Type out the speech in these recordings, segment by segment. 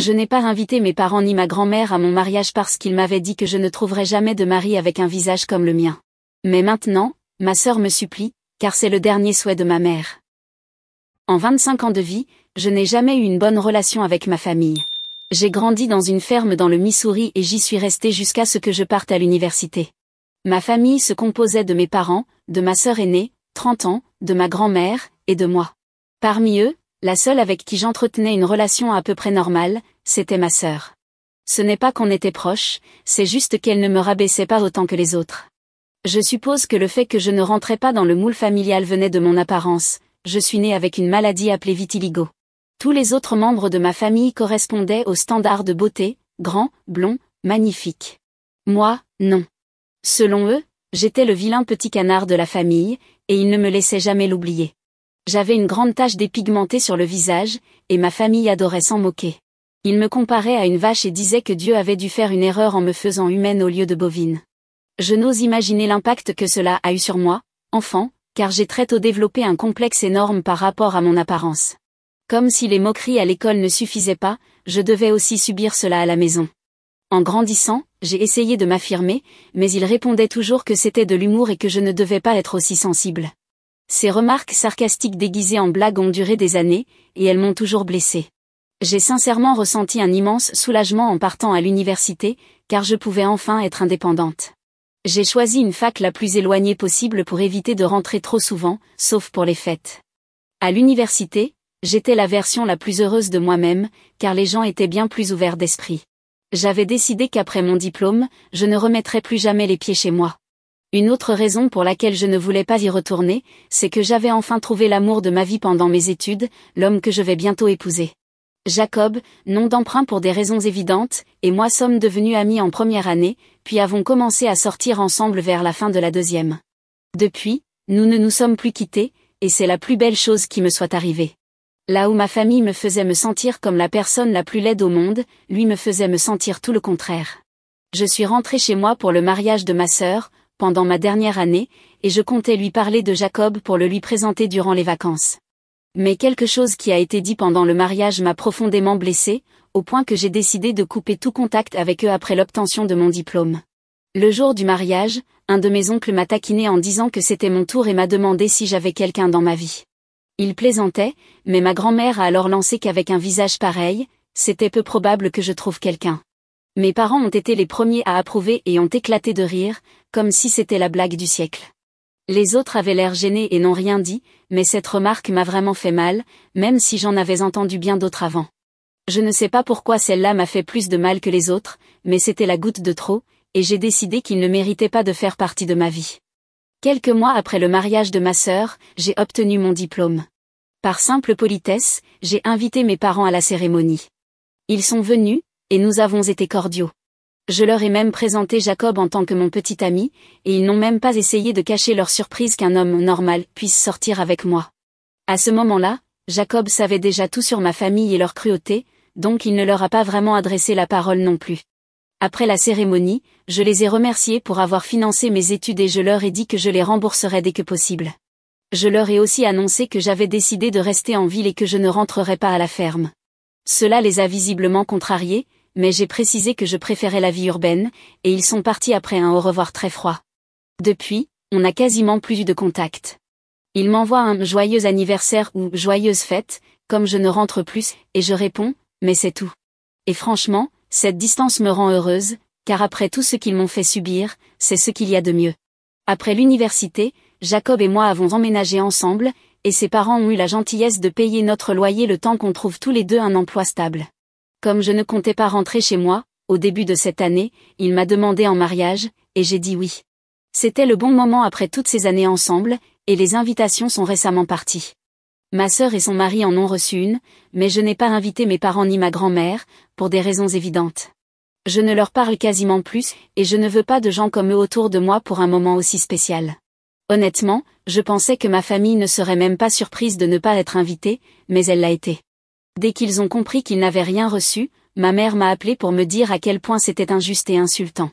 Je n'ai pas invité mes parents ni ma grand-mère à mon mariage parce qu'ils m'avaient dit que je ne trouverais jamais de mari avec un visage comme le mien. Mais maintenant, ma sœur me supplie, car c'est le dernier souhait de ma mère. En 25 ans de vie, je n'ai jamais eu une bonne relation avec ma famille. J'ai grandi dans une ferme dans le Missouri et j'y suis restée jusqu'à ce que je parte à l'université. Ma famille se composait de mes parents, de ma sœur aînée, 30 ans, de ma grand-mère, et de moi. Parmi eux, la seule avec qui j'entretenais une relation à peu près normale, c'était ma sœur. Ce n'est pas qu'on était proches, c'est juste qu'elle ne me rabaissait pas autant que les autres. Je suppose que le fait que je ne rentrais pas dans le moule familial venait de mon apparence. Je suis née avec une maladie appelée vitiligo. Tous les autres membres de ma famille correspondaient aux standards de beauté, grand, blond, magnifique. Moi, non. Selon eux, j'étais le vilain petit canard de la famille, et ils ne me laissaient jamais l'oublier. J'avais une grande tache dépigmentée sur le visage, et ma famille adorait s'en moquer. Ils me comparaient à une vache et disaient que Dieu avait dû faire une erreur en me faisant humaine au lieu de bovine. Je n'ose imaginer l'impact que cela a eu sur moi, enfant, car j'ai très tôt développé un complexe énorme par rapport à mon apparence. Comme si les moqueries à l'école ne suffisaient pas, je devais aussi subir cela à la maison. En grandissant, j'ai essayé de m'affirmer, mais ils répondaient toujours que c'était de l'humour et que je ne devais pas être aussi sensible. Ces remarques sarcastiques déguisées en blagues ont duré des années, et elles m'ont toujours blessée. J'ai sincèrement ressenti un immense soulagement en partant à l'université, car je pouvais enfin être indépendante. J'ai choisi une fac la plus éloignée possible pour éviter de rentrer trop souvent, sauf pour les fêtes. À l'université, j'étais la version la plus heureuse de moi-même, car les gens étaient bien plus ouverts d'esprit. J'avais décidé qu'après mon diplôme, je ne remettrais plus jamais les pieds chez moi. Une autre raison pour laquelle je ne voulais pas y retourner, c'est que j'avais enfin trouvé l'amour de ma vie pendant mes études, l'homme que je vais bientôt épouser. Jacob, nom d'emprunt pour des raisons évidentes, et moi sommes devenus amis en première année, puis avons commencé à sortir ensemble vers la fin de la deuxième. Depuis, nous ne nous sommes plus quittés, et c'est la plus belle chose qui me soit arrivée. Là où ma famille me faisait me sentir comme la personne la plus laide au monde, lui me faisait me sentir tout le contraire. Je suis rentrée chez moi pour le mariage de ma sœur, pendant ma dernière année, et je comptais lui parler de Jacob pour le lui présenter durant les vacances. Mais quelque chose qui a été dit pendant le mariage m'a profondément blessée, au point que j'ai décidé de couper tout contact avec eux après l'obtention de mon diplôme. Le jour du mariage, un de mes oncles m'a taquiné en disant que c'était mon tour et m'a demandé si j'avais quelqu'un dans ma vie. Il plaisantait, mais ma grand-mère a alors lancé qu'avec un visage pareil, c'était peu probable que je trouve quelqu'un. Mes parents ont été les premiers à approuver et ont éclaté de rire, comme si c'était la blague du siècle. Les autres avaient l'air gênés et n'ont rien dit, mais cette remarque m'a vraiment fait mal, même si j'en avais entendu bien d'autres avant. Je ne sais pas pourquoi celle-là m'a fait plus de mal que les autres, mais c'était la goutte de trop, et j'ai décidé qu'il ne méritait pas de faire partie de ma vie. Quelques mois après le mariage de ma sœur, j'ai obtenu mon diplôme. Par simple politesse, j'ai invité mes parents à la cérémonie. Ils sont venus, et nous avons été cordiaux. Je leur ai même présenté Jacob en tant que mon petit ami, et ils n'ont même pas essayé de cacher leur surprise qu'un homme normal puisse sortir avec moi. À ce moment-là, Jacob savait déjà tout sur ma famille et leur cruauté, donc il ne leur a pas vraiment adressé la parole non plus. Après la cérémonie, je les ai remerciés pour avoir financé mes études et je leur ai dit que je les rembourserais dès que possible. Je leur ai aussi annoncé que j'avais décidé de rester en ville et que je ne rentrerais pas à la ferme. Cela les a visiblement contrariés, mais j'ai précisé que je préférais la vie urbaine, et ils sont partis après un au revoir très froid. Depuis, on n'a quasiment plus eu de contact. Ils m'envoient un joyeux anniversaire ou joyeuse fête, comme je ne rentre plus, et je réponds, mais c'est tout. Et franchement, cette distance me rend heureuse, car après tout ce qu'ils m'ont fait subir, c'est ce qu'il y a de mieux. Après l'université, Jacob et moi avons emménagé ensemble, et ses parents ont eu la gentillesse de payer notre loyer le temps qu'on trouve tous les deux un emploi stable. Comme je ne comptais pas rentrer chez moi, au début de cette année, il m'a demandé en mariage, et j'ai dit oui. C'était le bon moment après toutes ces années ensemble, et les invitations sont récemment parties. Ma sœur et son mari en ont reçu une, mais je n'ai pas invité mes parents ni ma grand-mère, pour des raisons évidentes. Je ne leur parle quasiment plus, et je ne veux pas de gens comme eux autour de moi pour un moment aussi spécial. Honnêtement, je pensais que ma famille ne serait même pas surprise de ne pas être invitée, mais elle l'a été. Dès qu'ils ont compris qu'ils n'avaient rien reçu, ma mère m'a appelé pour me dire à quel point c'était injuste et insultant.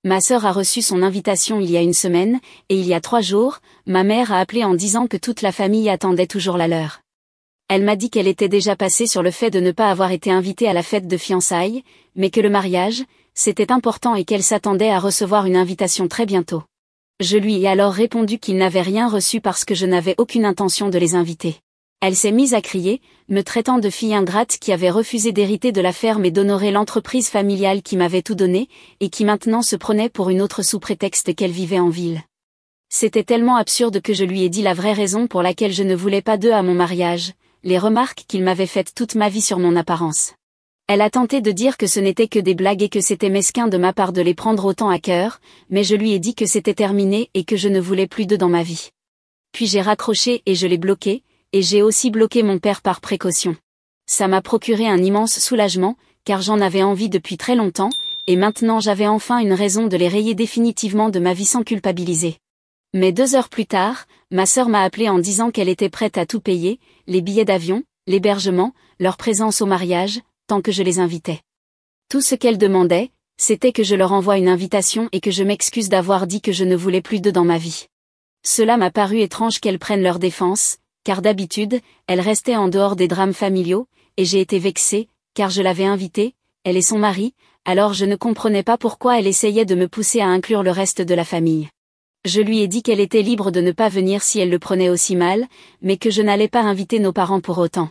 Ma sœur a reçu son invitation il y a une semaine, et il y a 3 jours, ma mère a appelé en disant que toute la famille attendait toujours la leur. Elle m'a dit qu'elle était déjà passée sur le fait de ne pas avoir été invitée à la fête de fiançailles, mais que le mariage, c'était important et qu'elle s'attendait à recevoir une invitation très bientôt. Je lui ai alors répondu qu'il n'avait rien reçu parce que je n'avais aucune intention de les inviter. Elle s'est mise à crier, me traitant de fille ingrate qui avait refusé d'hériter de la ferme et d'honorer l'entreprise familiale qui m'avait tout donné, et qui maintenant se prenait pour une autre sous prétexte qu'elle vivait en ville. C'était tellement absurde que je lui ai dit la vraie raison pour laquelle je ne voulais pas d'eux à mon mariage, les remarques qu'il m'avait faites toute ma vie sur mon apparence. Elle a tenté de dire que ce n'était que des blagues et que c'était mesquin de ma part de les prendre autant à cœur, mais je lui ai dit que c'était terminé et que je ne voulais plus d'eux dans ma vie. Puis j'ai raccroché et je l'ai bloqué, et j'ai aussi bloqué mon père par précaution. Ça m'a procuré un immense soulagement, car j'en avais envie depuis très longtemps, et maintenant j'avais enfin une raison de les rayer définitivement de ma vie sans culpabiliser. Mais 2 heures plus tard, ma sœur m'a appelé en disant qu'elle était prête à tout payer, les billets d'avion, l'hébergement, leur présence au mariage, tant que je les invitais. Tout ce qu'elle demandait, c'était que je leur envoie une invitation et que je m'excuse d'avoir dit que je ne voulais plus d'eux dans ma vie. Cela m'a paru étrange qu'elles prennent leur défense, car d'habitude, elles restaient en dehors des drames familiaux, et j'ai été vexée, car je l'avais invitée, elle et son mari, alors je ne comprenais pas pourquoi elle essayait de me pousser à inclure le reste de la famille. Je lui ai dit qu'elle était libre de ne pas venir si elle le prenait aussi mal, mais que je n'allais pas inviter nos parents pour autant.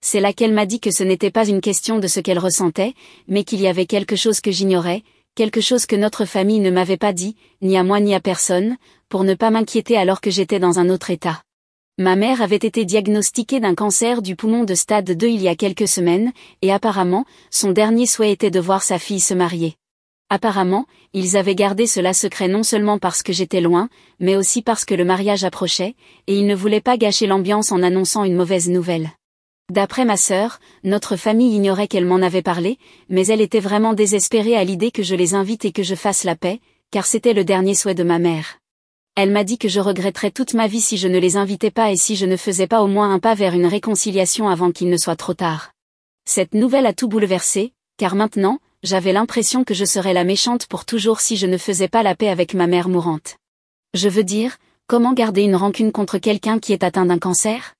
C'est là qu'elle m'a dit que ce n'était pas une question de ce qu'elle ressentait, mais qu'il y avait quelque chose que j'ignorais, quelque chose que notre famille ne m'avait pas dit, ni à moi ni à personne, pour ne pas m'inquiéter alors que j'étais dans un autre état. Ma mère avait été diagnostiquée d'un cancer du poumon de stade 2 il y a quelques semaines, et apparemment, son dernier souhait était de voir sa fille se marier. Apparemment, ils avaient gardé cela secret non seulement parce que j'étais loin, mais aussi parce que le mariage approchait, et ils ne voulaient pas gâcher l'ambiance en annonçant une mauvaise nouvelle. D'après ma sœur, notre famille ignorait qu'elle m'en avait parlé, mais elle était vraiment désespérée à l'idée que je les invite et que je fasse la paix, car c'était le dernier souhait de ma mère. Elle m'a dit que je regretterais toute ma vie si je ne les invitais pas et si je ne faisais pas au moins un pas vers une réconciliation avant qu'il ne soit trop tard. Cette nouvelle a tout bouleversé, car maintenant, j'avais l'impression que je serais la méchante pour toujours si je ne faisais pas la paix avec ma mère mourante. Je veux dire, comment garder une rancune contre quelqu'un qui est atteint d'un cancer ?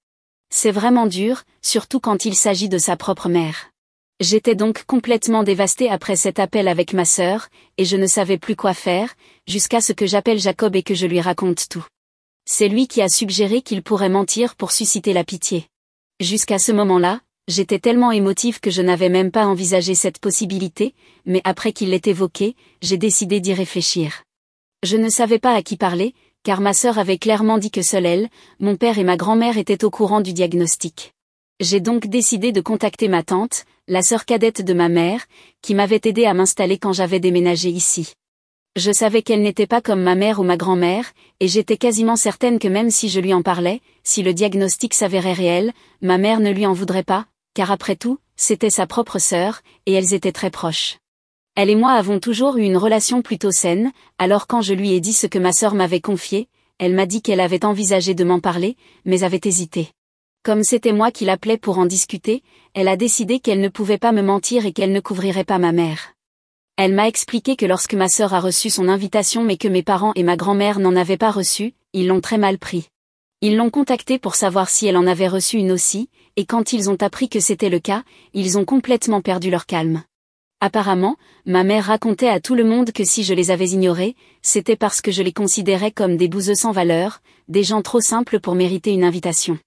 C'est vraiment dur, surtout quand il s'agit de sa propre mère. J'étais donc complètement dévastée après cet appel avec ma sœur, et je ne savais plus quoi faire, jusqu'à ce que j'appelle Jacob et que je lui raconte tout. C'est lui qui a suggéré qu'il pourrait mentir pour susciter la pitié. Jusqu'à ce moment-là, j'étais tellement émotive que je n'avais même pas envisagé cette possibilité, mais après qu'il l'ait évoquée, j'ai décidé d'y réfléchir. Je ne savais pas à qui parler, car ma sœur avait clairement dit que seule elle, mon père et ma grand-mère étaient au courant du diagnostic. J'ai donc décidé de contacter ma tante, la sœur cadette de ma mère, qui m'avait aidée à m'installer quand j'avais déménagé ici. Je savais qu'elle n'était pas comme ma mère ou ma grand-mère, et j'étais quasiment certaine que même si je lui en parlais, si le diagnostic s'avérait réel, ma mère ne lui en voudrait pas, car après tout, c'était sa propre sœur, et elles étaient très proches. Elle et moi avons toujours eu une relation plutôt saine, alors quand je lui ai dit ce que ma sœur m'avait confié, elle m'a dit qu'elle avait envisagé de m'en parler, mais avait hésité. Comme c'était moi qui l'appelais pour en discuter, elle a décidé qu'elle ne pouvait pas me mentir et qu'elle ne couvrirait pas ma mère. Elle m'a expliqué que lorsque ma sœur a reçu son invitation mais que mes parents et ma grand-mère n'en avaient pas reçu, ils l'ont très mal pris. Ils l'ont contactée pour savoir si elle en avait reçu une aussi, et quand ils ont appris que c'était le cas, ils ont complètement perdu leur calme. Apparemment, ma mère racontait à tout le monde que si je les avais ignorés, c'était parce que je les considérais comme des bouseux sans valeur, des gens trop simples pour mériter une invitation.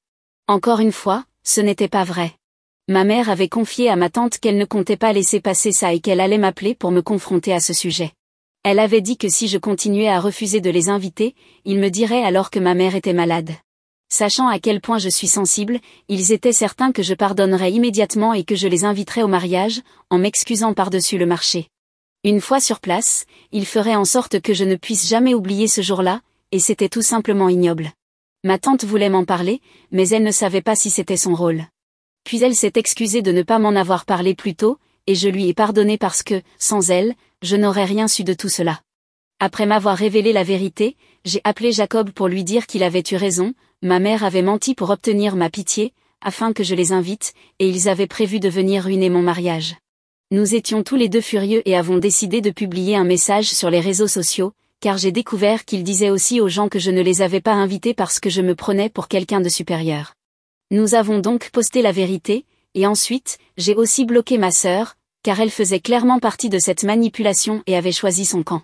Encore une fois, ce n'était pas vrai. Ma mère avait confié à ma tante qu'elle ne comptait pas laisser passer ça et qu'elle allait m'appeler pour me confronter à ce sujet. Elle avait dit que si je continuais à refuser de les inviter, ils me diraient alors que ma mère était malade. Sachant à quel point je suis sensible, ils étaient certains que je pardonnerais immédiatement et que je les inviterais au mariage, en m'excusant par-dessus le marché. Une fois sur place, ils feraient en sorte que je ne puisse jamais oublier ce jour-là, et c'était tout simplement ignoble. Ma tante voulait m'en parler, mais elle ne savait pas si c'était son rôle. Puis elle s'est excusée de ne pas m'en avoir parlé plus tôt, et je lui ai pardonné parce que, sans elle, je n'aurais rien su de tout cela. Après m'avoir révélé la vérité, j'ai appelé Jacob pour lui dire qu'il avait eu raison, ma mère avait menti pour obtenir ma pitié, afin que je les invite, et ils avaient prévu de venir ruiner mon mariage. Nous étions tous les deux furieux et avons décidé de publier un message sur les réseaux sociaux, car j'ai découvert qu'ils disaient aussi aux gens que je ne les avais pas invités parce que je me prenais pour quelqu'un de supérieur. Nous avons donc posté la vérité, et ensuite, j'ai aussi bloqué ma sœur, car elle faisait clairement partie de cette manipulation et avait choisi son camp.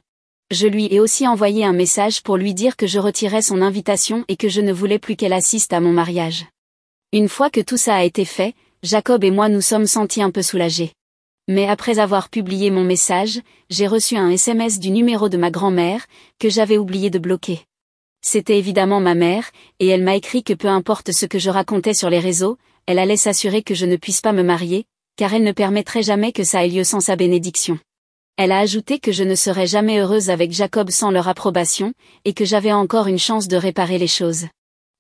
Je lui ai aussi envoyé un message pour lui dire que je retirais son invitation et que je ne voulais plus qu'elle assiste à mon mariage. Une fois que tout ça a été fait, Jacob et moi nous sommes sentis un peu soulagés. Mais après avoir publié mon message, j'ai reçu un SMS du numéro de ma grand-mère, que j'avais oublié de bloquer. C'était évidemment ma mère, et elle m'a écrit que peu importe ce que je racontais sur les réseaux, elle allait s'assurer que je ne puisse pas me marier, car elle ne permettrait jamais que ça ait lieu sans sa bénédiction. Elle a ajouté que je ne serais jamais heureuse avec Jacob sans leur approbation, et que j'avais encore une chance de réparer les choses.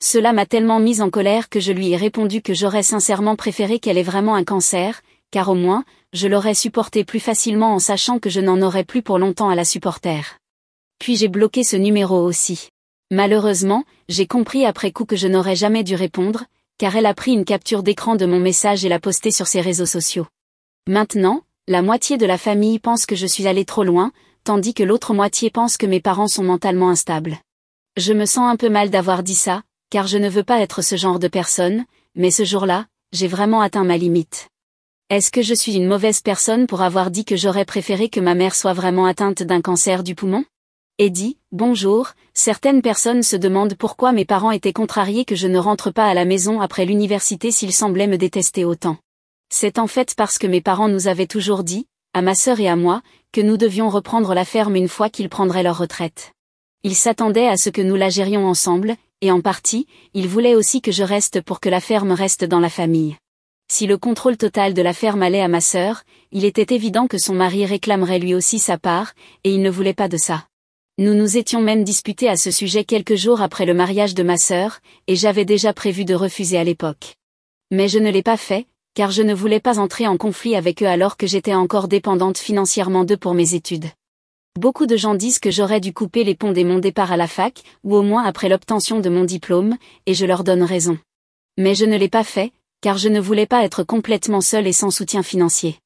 Cela m'a tellement mise en colère que je lui ai répondu que j'aurais sincèrement préféré qu'elle ait vraiment un cancer, car au moins, je l'aurais supporté plus facilement en sachant que je n'en aurais plus pour longtemps à la supporter. Puis j'ai bloqué ce numéro aussi. Malheureusement, j'ai compris après coup que je n'aurais jamais dû répondre, car elle a pris une capture d'écran de mon message et l'a posté sur ses réseaux sociaux. Maintenant, la moitié de la famille pense que je suis allée trop loin, tandis que l'autre moitié pense que mes parents sont mentalement instables. Je me sens un peu mal d'avoir dit ça, car je ne veux pas être ce genre de personne, mais ce jour-là, j'ai vraiment atteint ma limite. Est-ce que je suis une mauvaise personne pour avoir dit que j'aurais préféré que ma mère soit vraiment atteinte d'un cancer du poumon? Eddie, bonjour, certaines personnes se demandent pourquoi mes parents étaient contrariés que je ne rentre pas à la maison après l'université s'ils semblaient me détester autant. C'est en fait parce que mes parents nous avaient toujours dit, à ma sœur et à moi, que nous devions reprendre la ferme une fois qu'ils prendraient leur retraite. Ils s'attendaient à ce que nous la gérions ensemble, et en partie, ils voulaient aussi que je reste pour que la ferme reste dans la famille. Si le contrôle total de la ferme allait à ma sœur, il était évident que son mari réclamerait lui aussi sa part, et il ne voulait pas de ça. Nous nous étions même disputés à ce sujet quelques jours après le mariage de ma sœur, et j'avais déjà prévu de refuser à l'époque. Mais je ne l'ai pas fait, car je ne voulais pas entrer en conflit avec eux alors que j'étais encore dépendante financièrement d'eux pour mes études. Beaucoup de gens disent que j'aurais dû couper les ponts dès mon départ à la fac, ou au moins après l'obtention de mon diplôme, et je leur donne raison. Mais je ne l'ai pas fait, car je ne voulais pas être complètement seule et sans soutien financier.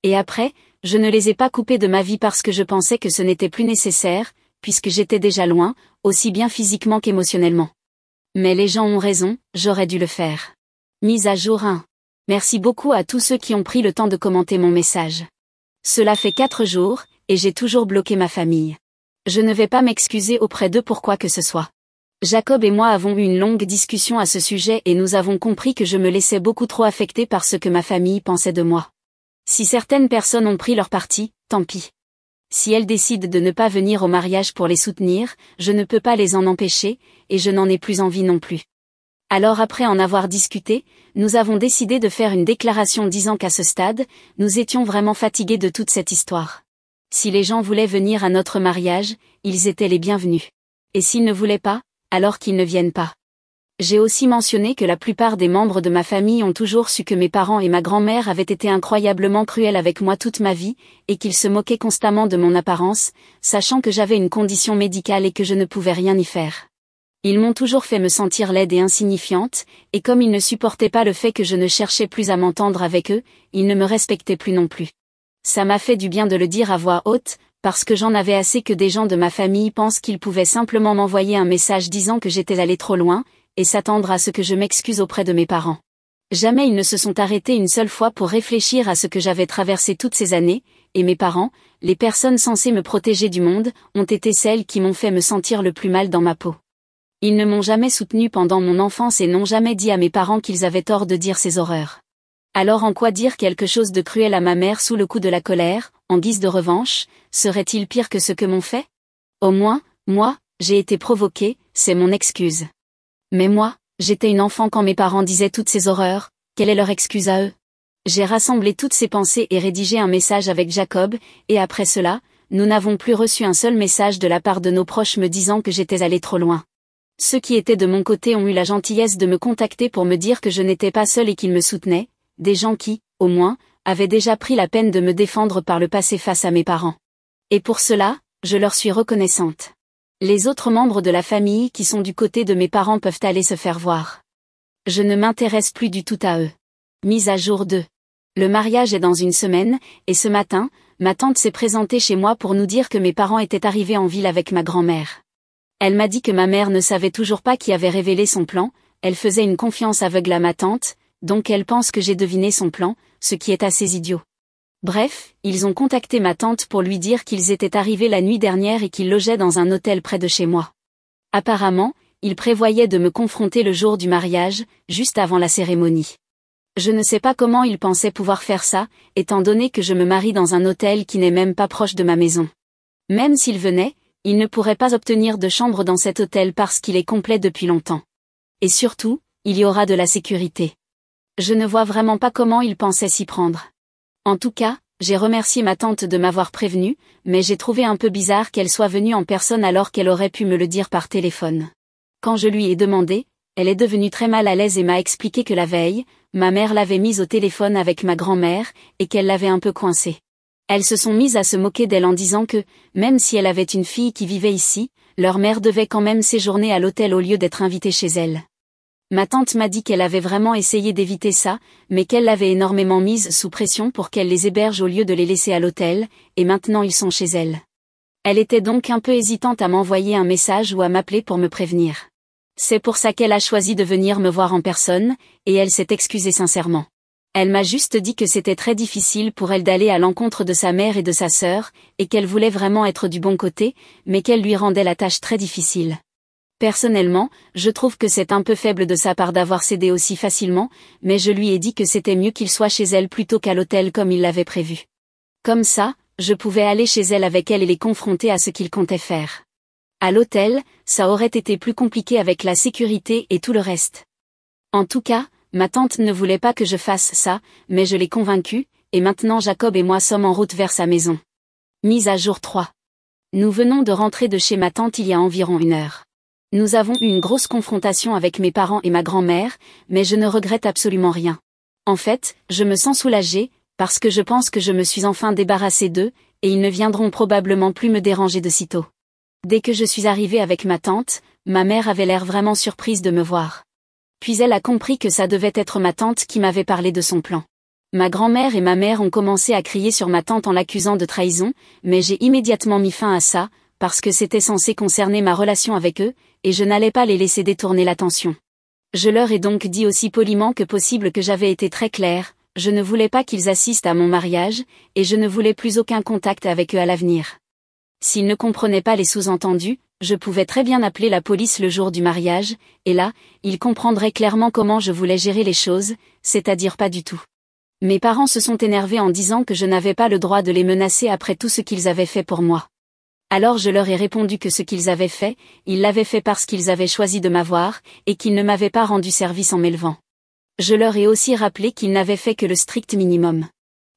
Et après, je ne les ai pas coupés de ma vie parce que je pensais que ce n'était plus nécessaire, puisque j'étais déjà loin, aussi bien physiquement qu'émotionnellement. Mais les gens ont raison, j'aurais dû le faire. Mise à jour 1. Merci beaucoup à tous ceux qui ont pris le temps de commenter mon message. Cela fait 4 jours, et j'ai toujours bloqué ma famille. Je ne vais pas m'excuser auprès d'eux pour quoi que ce soit. Jacob et moi avons eu une longue discussion à ce sujet et nous avons compris que je me laissais beaucoup trop affecter par ce que ma famille pensait de moi. Si certaines personnes ont pris leur parti, tant pis. Si elles décident de ne pas venir au mariage pour les soutenir, je ne peux pas les en empêcher, et je n'en ai plus envie non plus. Alors après en avoir discuté, nous avons décidé de faire une déclaration disant qu'à ce stade, nous étions vraiment fatigués de toute cette histoire. Si les gens voulaient venir à notre mariage, ils étaient les bienvenus. Et s'ils ne voulaient pas, alors qu'ils ne viennent pas. J'ai aussi mentionné que la plupart des membres de ma famille ont toujours su que mes parents et ma grand-mère avaient été incroyablement cruels avec moi toute ma vie, et qu'ils se moquaient constamment de mon apparence, sachant que j'avais une condition médicale et que je ne pouvais rien y faire. Ils m'ont toujours fait me sentir laide et insignifiante, et comme ils ne supportaient pas le fait que je ne cherchais plus à m'entendre avec eux, ils ne me respectaient plus non plus. Ça m'a fait du bien de le dire à voix haute, parce que j'en avais assez que des gens de ma famille pensent qu'ils pouvaient simplement m'envoyer un message disant que j'étais allée trop loin, et s'attendre à ce que je m'excuse auprès de mes parents. Jamais ils ne se sont arrêtés une seule fois pour réfléchir à ce que j'avais traversé toutes ces années, et mes parents, les personnes censées me protéger du monde, ont été celles qui m'ont fait me sentir le plus mal dans ma peau. Ils ne m'ont jamais soutenu pendant mon enfance et n'ont jamais dit à mes parents qu'ils avaient tort de dire ces horreurs. Alors en quoi dire quelque chose de cruel à ma mère sous le coup de la colère, en guise de revanche, serait-il pire que ce que m'ont fait? Au moins, moi, j'ai été provoquée, c'est mon excuse. Mais moi, j'étais une enfant quand mes parents disaient toutes ces horreurs, quelle est leur excuse à eux? J'ai rassemblé toutes ces pensées et rédigé un message avec Jacob, et après cela, nous n'avons plus reçu un seul message de la part de nos proches me disant que j'étais allée trop loin. Ceux qui étaient de mon côté ont eu la gentillesse de me contacter pour me dire que je n'étais pas seule et qu'ils me soutenaient, des gens qui, au moins, avaient déjà pris la peine de me défendre par le passé face à mes parents. Et pour cela, je leur suis reconnaissante. Les autres membres de la famille qui sont du côté de mes parents peuvent aller se faire voir. Je ne m'intéresse plus du tout à eux. Mise à jour 2. Le mariage est dans une semaine, et ce matin, ma tante s'est présentée chez moi pour nous dire que mes parents étaient arrivés en ville avec ma grand-mère. Elle m'a dit que ma mère ne savait toujours pas qui avait révélé son plan, elle faisait une confiance aveugle à ma tante, donc elle pense que j'ai deviné son plan, ce qui est assez idiot. Bref, ils ont contacté ma tante pour lui dire qu'ils étaient arrivés la nuit dernière et qu'ils logeaient dans un hôtel près de chez moi. Apparemment, ils prévoyaient de me confronter le jour du mariage, juste avant la cérémonie. Je ne sais pas comment ils pensaient pouvoir faire ça, étant donné que je me marie dans un hôtel qui n'est même pas proche de ma maison. Même s'ils venaient, ils ne pourraient pas obtenir de chambre dans cet hôtel parce qu'il est complet depuis longtemps. Et surtout, il y aura de la sécurité. Je ne vois vraiment pas comment ils pensaient s'y prendre. En tout cas, j'ai remercié ma tante de m'avoir prévenue, mais j'ai trouvé un peu bizarre qu'elle soit venue en personne alors qu'elle aurait pu me le dire par téléphone. Quand je lui ai demandé, elle est devenue très mal à l'aise et m'a expliqué que la veille, ma mère l'avait mise au téléphone avec ma grand-mère, et qu'elle l'avait un peu coincée. Elles se sont mises à se moquer d'elle en disant que, même si elle avait une fille qui vivait ici, leur mère devait quand même séjourner à l'hôtel au lieu d'être invitée chez elle. Ma tante m'a dit qu'elle avait vraiment essayé d'éviter ça, mais qu'elle l'avait énormément mise sous pression pour qu'elle les héberge au lieu de les laisser à l'hôtel, et maintenant ils sont chez elle. Elle était donc un peu hésitante à m'envoyer un message ou à m'appeler pour me prévenir. C'est pour ça qu'elle a choisi de venir me voir en personne, et elle s'est excusée sincèrement. Elle m'a juste dit que c'était très difficile pour elle d'aller à l'encontre de sa mère et de sa sœur, et qu'elle voulait vraiment être du bon côté, mais qu'elle lui rendait la tâche très difficile. Personnellement, je trouve que c'est un peu faible de sa part d'avoir cédé aussi facilement, mais je lui ai dit que c'était mieux qu'il soit chez elle plutôt qu'à l'hôtel comme il l'avait prévu. Comme ça, je pouvais aller chez elle avec elle et les confronter à ce qu'il comptait faire. À l'hôtel, ça aurait été plus compliqué avec la sécurité et tout le reste. En tout cas, ma tante ne voulait pas que je fasse ça, mais je l'ai convaincue, et maintenant Jacob et moi sommes en route vers sa maison. Mise à jour 3. Nous venons de rentrer de chez ma tante il y a environ 1 heure. Nous avons eu une grosse confrontation avec mes parents et ma grand-mère, mais je ne regrette absolument rien. En fait, je me sens soulagée, parce que je pense que je me suis enfin débarrassée d'eux, et ils ne viendront probablement plus me déranger de sitôt. Dès que je suis arrivée avec ma tante, ma mère avait l'air vraiment surprise de me voir. Puis elle a compris que ça devait être ma tante qui m'avait parlé de son plan. Ma grand-mère et ma mère ont commencé à crier sur ma tante en l'accusant de trahison, mais j'ai immédiatement mis fin à ça, parce que c'était censé concerner ma relation avec eux, et je n'allais pas les laisser détourner l'attention. Je leur ai donc dit aussi poliment que possible que j'avais été très claire, je ne voulais pas qu'ils assistent à mon mariage, et je ne voulais plus aucun contact avec eux à l'avenir. S'ils ne comprenaient pas les sous-entendus, je pouvais très bien appeler la police le jour du mariage, et là, ils comprendraient clairement comment je voulais gérer les choses, c'est-à-dire pas du tout. Mes parents se sont énervés en disant que je n'avais pas le droit de les menacer après tout ce qu'ils avaient fait pour moi. Alors je leur ai répondu que ce qu'ils avaient fait, ils l'avaient fait parce qu'ils avaient choisi de m'avoir, et qu'ils ne m'avaient pas rendu service en m'élevant. Je leur ai aussi rappelé qu'ils n'avaient fait que le strict minimum.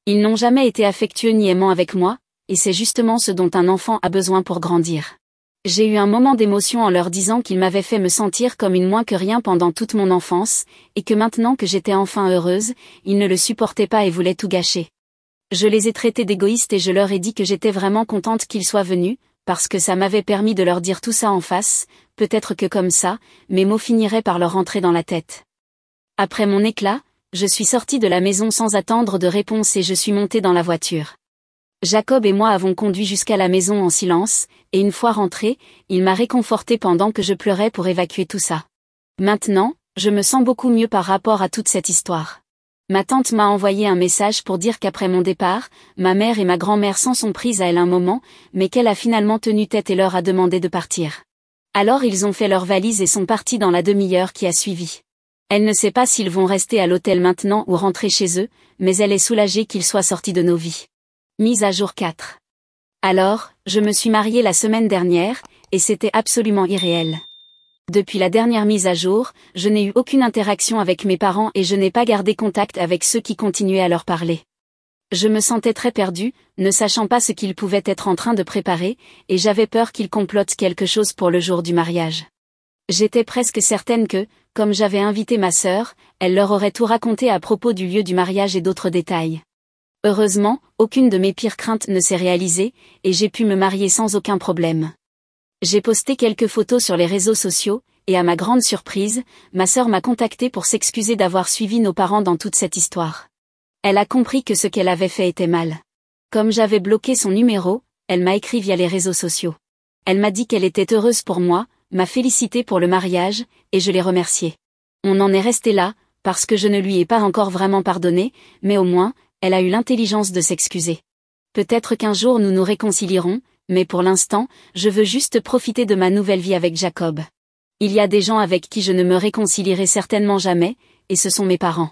Ils n'ont jamais été affectueux ni aimants avec moi, et c'est justement ce dont un enfant a besoin pour grandir. J'ai eu un moment d'émotion en leur disant qu'ils m'avaient fait me sentir comme une moins que rien pendant toute mon enfance, et que maintenant que j'étais enfin heureuse, ils ne le supportaient pas et voulaient tout gâcher. Je les ai traités d'égoïstes et je leur ai dit que j'étais vraiment contente qu'ils soient venus, parce que ça m'avait permis de leur dire tout ça en face, peut-être que comme ça, mes mots finiraient par leur rentrer dans la tête. Après mon éclat, je suis sortie de la maison sans attendre de réponse et je suis montée dans la voiture. Jacob et moi avons conduit jusqu'à la maison en silence, et une fois rentré, il m'a réconfortée pendant que je pleurais pour évacuer tout ça. Maintenant, je me sens beaucoup mieux par rapport à toute cette histoire. Ma tante m'a envoyé un message pour dire qu'après mon départ, ma mère et ma grand-mère s'en sont prises à elle un moment, mais qu'elle a finalement tenu tête et leur a demandé de partir. Alors ils ont fait leurs valises et sont partis dans la demi-heure qui a suivi. Elle ne sait pas s'ils vont rester à l'hôtel maintenant ou rentrer chez eux, mais elle est soulagée qu'ils soient sortis de nos vies. Mise à jour 4. Alors, je me suis mariée la semaine dernière, et c'était absolument irréel. Depuis la dernière mise à jour, je n'ai eu aucune interaction avec mes parents et je n'ai pas gardé contact avec ceux qui continuaient à leur parler. Je me sentais très perdue, ne sachant pas ce qu'ils pouvaient être en train de préparer, et j'avais peur qu'ils complotent quelque chose pour le jour du mariage. J'étais presque certaine que, comme j'avais invité ma sœur, elle leur aurait tout raconté à propos du lieu du mariage et d'autres détails. Heureusement, aucune de mes pires craintes ne s'est réalisée, et j'ai pu me marier sans aucun problème. J'ai posté quelques photos sur les réseaux sociaux, et à ma grande surprise, ma sœur m'a contactée pour s'excuser d'avoir suivi nos parents dans toute cette histoire. Elle a compris que ce qu'elle avait fait était mal. Comme j'avais bloqué son numéro, elle m'a écrit via les réseaux sociaux. Elle m'a dit qu'elle était heureuse pour moi, m'a félicité pour le mariage, et je l'ai remerciée. On en est resté là, parce que je ne lui ai pas encore vraiment pardonné, mais au moins, elle a eu l'intelligence de s'excuser. Peut-être qu'un jour nous nous réconcilierons, mais pour l'instant, je veux juste profiter de ma nouvelle vie avec Jacob. Il y a des gens avec qui je ne me réconcilierai certainement jamais, et ce sont mes parents.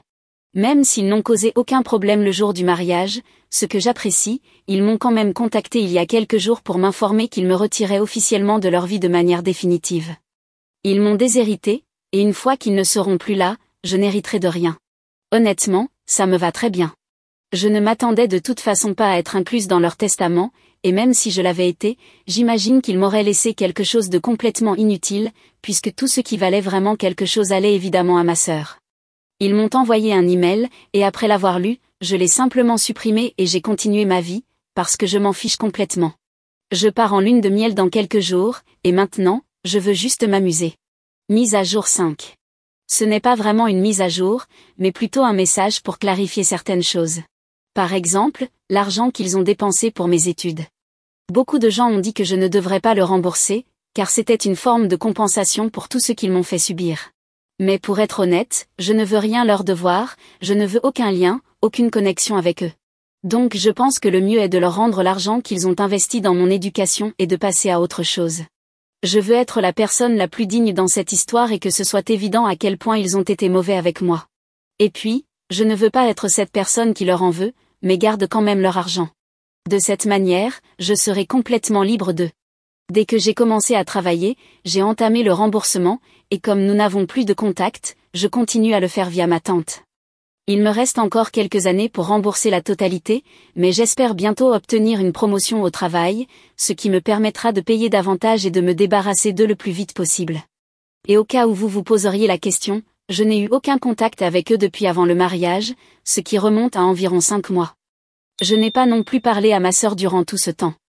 Même s'ils n'ont causé aucun problème le jour du mariage, ce que j'apprécie, ils m'ont quand même contacté il y a quelques jours pour m'informer qu'ils me retiraient officiellement de leur vie de manière définitive. Ils m'ont déshérité, et une fois qu'ils ne seront plus là, je n'hériterai de rien. Honnêtement, ça me va très bien. Je ne m'attendais de toute façon pas à être incluse dans leur testament, et même si je l'avais été, j'imagine qu'ils m'auraient laissé quelque chose de complètement inutile, puisque tout ce qui valait vraiment quelque chose allait évidemment à ma sœur. Ils m'ont envoyé un email, et après l'avoir lu, je l'ai simplement supprimé et j'ai continué ma vie, parce que je m'en fiche complètement. Je pars en lune de miel dans quelques jours, et maintenant, je veux juste m'amuser. Mise à jour 5. Ce n'est pas vraiment une mise à jour, mais plutôt un message pour clarifier certaines choses. Par exemple, l'argent qu'ils ont dépensé pour mes études. Beaucoup de gens ont dit que je ne devrais pas le rembourser, car c'était une forme de compensation pour tout ce qu'ils m'ont fait subir. Mais pour être honnête, je ne veux rien leur devoir, je ne veux aucun lien, aucune connexion avec eux. Donc je pense que le mieux est de leur rendre l'argent qu'ils ont investi dans mon éducation et de passer à autre chose. Je veux être la personne la plus digne dans cette histoire et que ce soit évident à quel point ils ont été mauvais avec moi. Et puis, je ne veux pas être cette personne qui leur en veut, mais garde quand même leur argent. De cette manière, je serai complètement libre d'eux. Dès que j'ai commencé à travailler, j'ai entamé le remboursement, et comme nous n'avons plus de contact, je continue à le faire via ma tante. Il me reste encore quelques années pour rembourser la totalité, mais j'espère bientôt obtenir une promotion au travail, ce qui me permettra de payer davantage et de me débarrasser d'eux le plus vite possible. Et au cas où vous vous poseriez la question, je n'ai eu aucun contact avec eux depuis avant le mariage, ce qui remonte à environ 5 mois. Je n'ai pas non plus parlé à ma sœur durant tout ce temps.